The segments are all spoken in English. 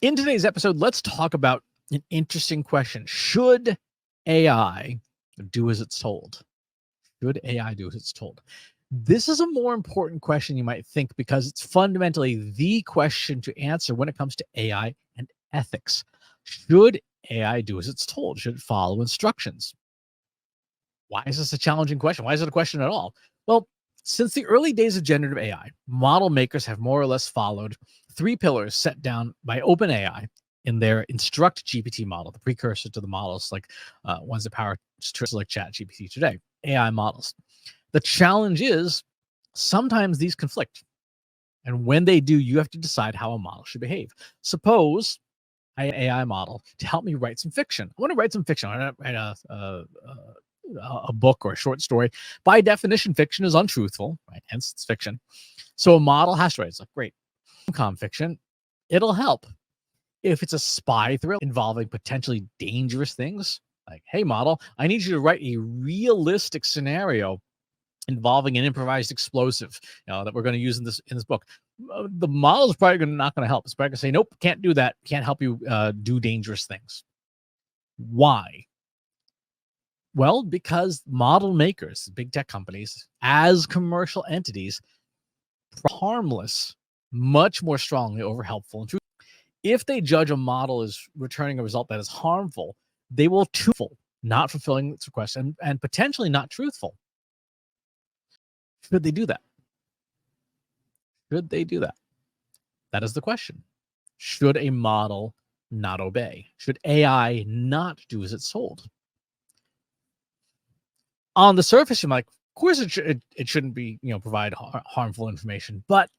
In today's episode, let's talk about an interesting question. Should AI do as it's told? Should AI do as it's told? This is a more important question you might think because it's fundamentally the question to answer when it comes to AI and ethics. Should AI do as it's told? Should it follow instructions? Why is this a challenging question? Why is it a question at all? Well, since the early days of generative AI, model makers have more or less followed three pillars set down by OpenAI in their Instruct GPT model, the precursor to the models like ones that power like ChatGPT today, AI models. The challenge is sometimes these conflict. And when they do, you have to decide how a model should behave. Suppose I have an AI model to help me write some fiction. I want to write some fiction. I want to write a book or a short story. By definition, fiction is untruthful, right? Hence, it's fiction. So a model has to write. It's like, great, rom-com fiction. It'll help. If it's a spy thriller involving potentially dangerous things, like, hey, model, I need you to write a realistic scenario involving an improvised explosive, that we're going to use in this book. The model is probably not going to help. It's probably going to say, nope, can't do that. Can't help you do dangerous things. Why? Well, because model makers, big tech companies, as commercial entities, harmless much more strongly over helpful and truthful. If they judge a model as returning a result that is harmful, they will truthful, not fulfilling its request, and potentially not truthful. Should they do that? Should they do that? That is the question. Should a model not obey? Should AI not do as it's told? On the surface, you're like, of course it shouldn't be, provide harmful information. But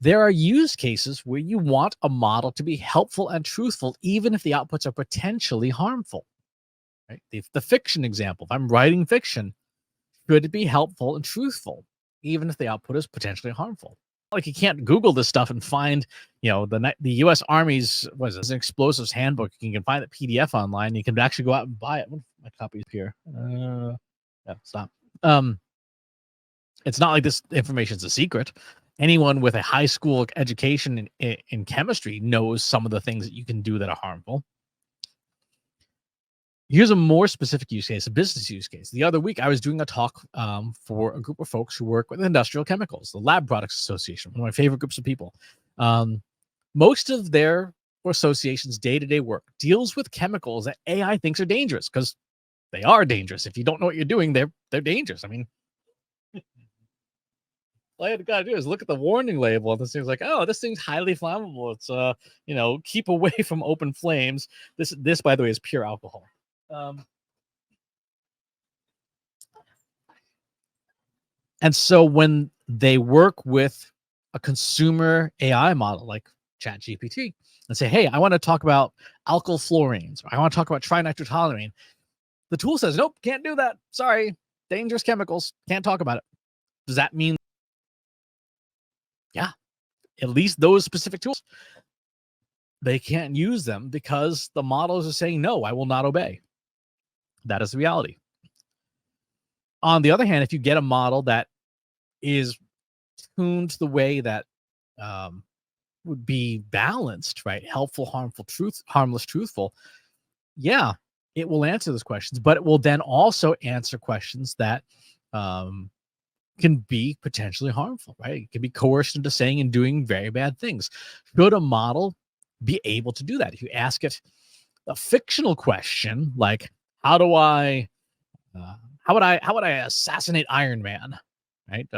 there are use cases where you want a model to be helpful and truthful, even if the outputs are potentially harmful. Right? The fiction example, if I'm writing fiction, should it be helpful and truthful, even if the output is potentially harmful? Like, you can't Google this stuff and find, the U.S. Army's an explosives handbook. You can find the PDF online. You can actually go out and buy it. My copy's here. Yeah, stop. It's not like this information is a secret. Anyone with a high school education in chemistry knows some of the things that you can do that are harmful. Here's a more specific use case, a business use case. The other week, I was doing a talk for a group of folks who work with industrial chemicals, the Lab Products Association, one of my favorite groups of people. Most of their association's day-to-day work deals with chemicals that AI thinks are dangerous, because they are dangerous. If you don't know what you're doing, they're dangerous. I mean, all you gotta do is look at the warning label, and this thing's like, oh, this thing's highly flammable. It's keep away from open flames. This, by the way, is pure alcohol. And so when they work with a consumer AI model like ChatGPT and say, hey, I want to talk about alkyl fluorines, or I want to talk about trinitrotoluene, the tool says, nope, can't do that. Sorry, dangerous chemicals. Can't talk about it. Does that mean, yeah, at least those specific tools, they can't use them because the models are saying, no, I will not obey. That is the reality. On the other hand, if you get a model that is tuned the way that would be balanced, right? Helpful, harmful, harmless, truthful. Yeah, it will answer those questions, but it will then also answer questions that can be potentially harmful, right? It can be coerced into saying and doing very bad things. Should a model be able to do that? If you ask it a fictional question like, how would I assassinate Iron Man? Right?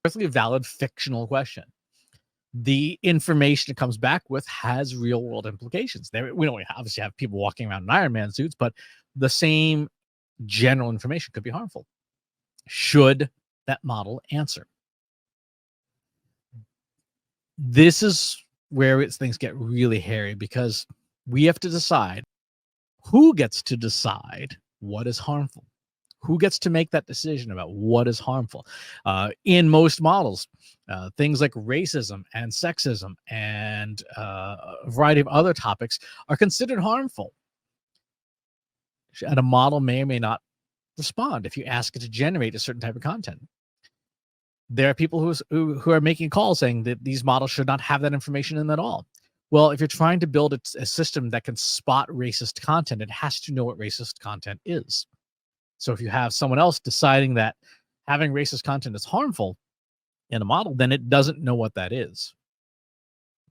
Perfectly valid fictional question. The information it comes back with has real world implications. We don't obviously have people walking around in Iron Man suits, but the same general information could be harmful. Should that model answer? This is where things get really hairy, because we have to decide who gets to decide what is harmful. Who gets to make that decision about what is harmful? In most models, things like racism and sexism and a variety of other topics are considered harmful. And a model may or may not respond if you ask it to generate a certain type of content. There are people who are making calls saying that these models should not have that information in at all. Well, if you're trying to build a system that can spot racist content, it has to know what racist content is. So if you have someone else deciding that having racist content is harmful in a model, then it doesn't know what that is.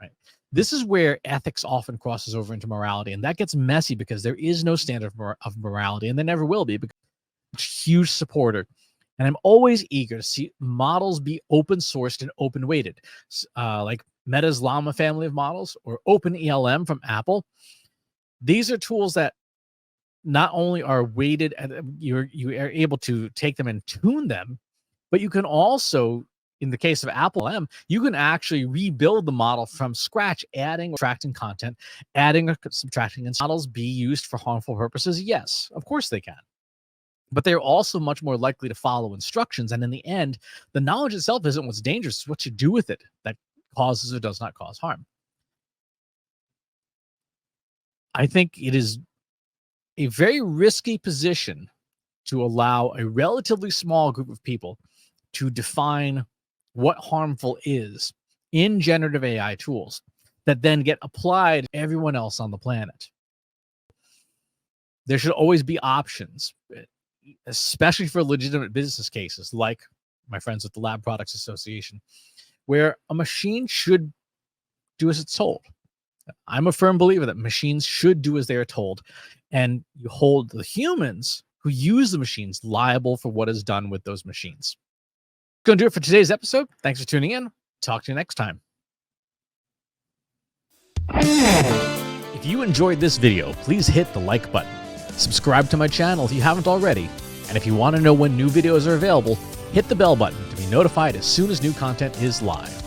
Right. This is where ethics often crosses over into morality, and that gets messy because there is no standard of morality, and there never will be. Because I'm a huge supporter, and I'm always eager to see models be open sourced and open weighted, like Meta's Llama family of models or OpenELM from Apple. These are tools that not only are weighted and you are able to take them and tune them, but you can also, in the case of Apple M, you can actually rebuild the model from scratch, adding or subtracting content, adding or subtracting, and models be used for harmful purposes? Yes, of course they can. But they're also much more likely to follow instructions. And in the end, the knowledge itself isn't what's dangerous, it's what you do with it that causes or does not cause harm. I think it is a very risky position to allow a relatively small group of people to define what harmful is in generative AI tools that then get applied to everyone else on the planet. There should always be options, especially for legitimate business cases like my friends at the Lab Products Association, where a machine should do as it's told. I'm a firm believer that machines should do as they are told, and you hold the humans who use the machines liable for what is done with those machines. Going to do it for today's episode. Thanks for tuning in. Talk to you next time. If you enjoyed this video, please hit the like button. Subscribe to my channel if you haven't already. And if you want to know when new videos are available, hit the bell button to be notified as soon as new content is live.